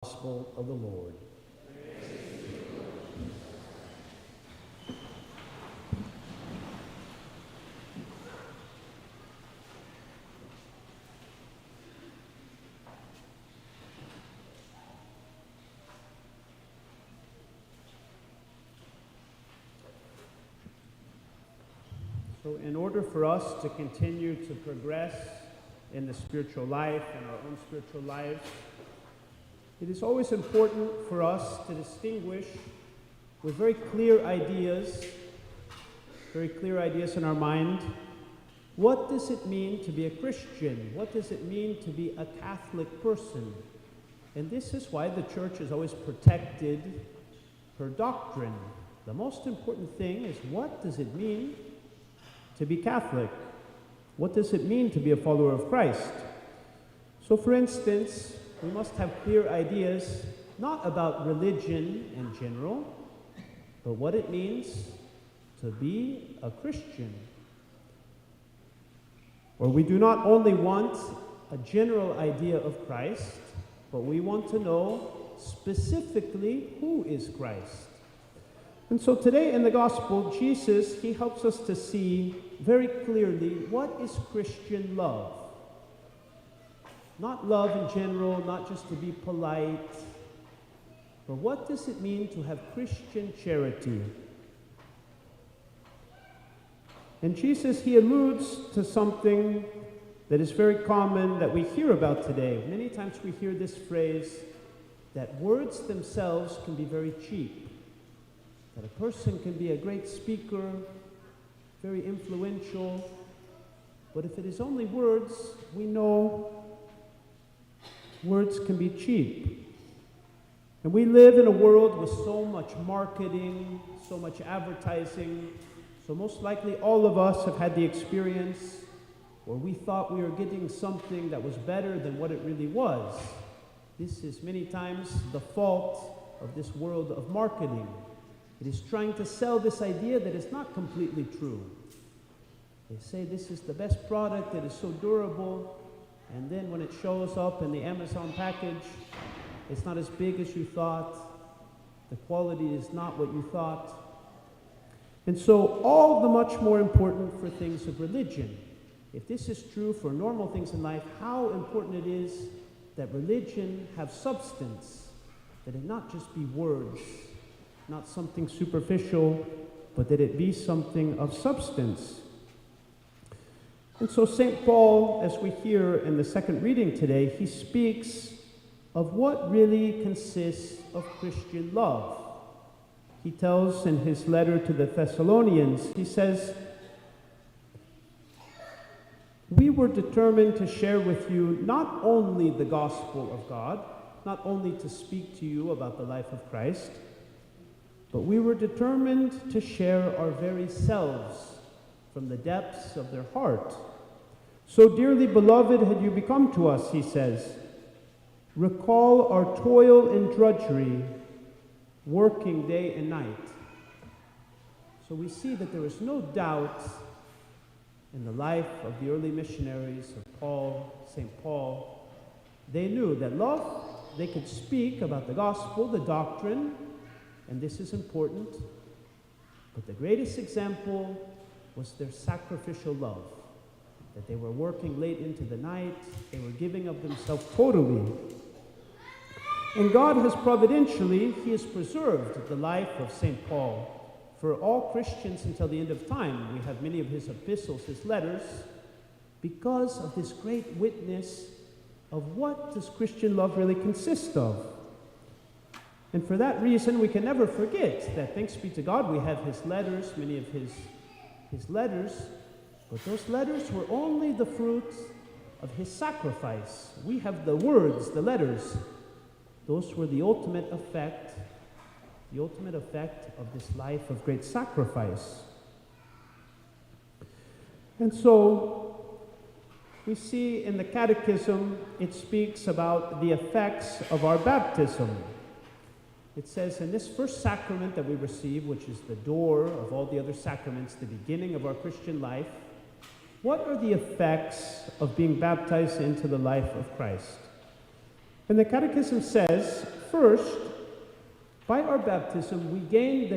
Gospel of the Lord. So in order for us to continue to progress in the spiritual life and our own spiritual lives, it is always important for us to distinguish with very clear ideas in our mind, what does it mean to be a Christian? What does it mean to be a Catholic person? And this is why the church has always protected her doctrine. The most important thing is, what does it mean to be Catholic? What does it mean to be a follower of Christ? So for instance, we must have clear ideas, not about religion in general, but what it means to be a Christian. Or we do not only want a general idea of Christ, but we want to know specifically who is Christ. And so today in the Gospel, Jesus, he helps us to see very clearly what is Christian love. Not love in general, not just to be polite, but what does it mean to have Christian charity? And Jesus, he alludes to something that is very common that we hear about today. Many times we hear this phrase that words themselves can be very cheap, that a person can be a great speaker, very influential, but if it is only words, we know words can be cheap. And we live in a world with so much marketing, so much advertising, so most likely all of us have had the experience where we thought we were getting something that was better than what it really was. This is many times the fault of this world of marketing. It is trying to sell this idea that is not completely true. They say this is the best product, it is so durable, and then when it shows up in the Amazon package, it's not as big as you thought. The quality is not what you thought. And so all the much more important for things of religion. If this is true for normal things in life, how important it is that religion have substance, that it not just be words, not something superficial, but that it be something of substance. And so St. Paul, as we hear in the second reading today, he speaks of what really consists of Christian love. He tells in his letter to the Thessalonians, he says, "We were determined to share with you not only the gospel of God, not only to speak to you about the life of Christ, but we were determined to share our very selves from the depths of their heart. So dearly beloved had you become to us," he says. "Recall our toil and drudgery, working day and night." So we see that there is no doubt in the life of the early missionaries of Paul, St. Paul. They knew that love, they could speak about the gospel, the doctrine, and this is important, but the greatest example was their sacrificial love, that they were working late into the night, they were giving of themselves totally. And God has providentially, he has preserved the life of St. Paul. For all Christians until the end of time, we have many of his epistles, his letters, because of this great witness of what does Christian love really consist of. And for that reason, we can never forget that, thanks be to God, we have his letters, many of his letters, but those letters were only the fruit of his sacrifice. We have the words, the letters. Those were the ultimate effect of this life of great sacrifice. And so, we see in the Catechism, it speaks about the effects of our baptism. It says, in this first sacrament that we receive, which is the door of all the other sacraments, the beginning of our Christian life, what are the effects of being baptized into the life of Christ? And the Catechism says, first, by our baptism, we gain the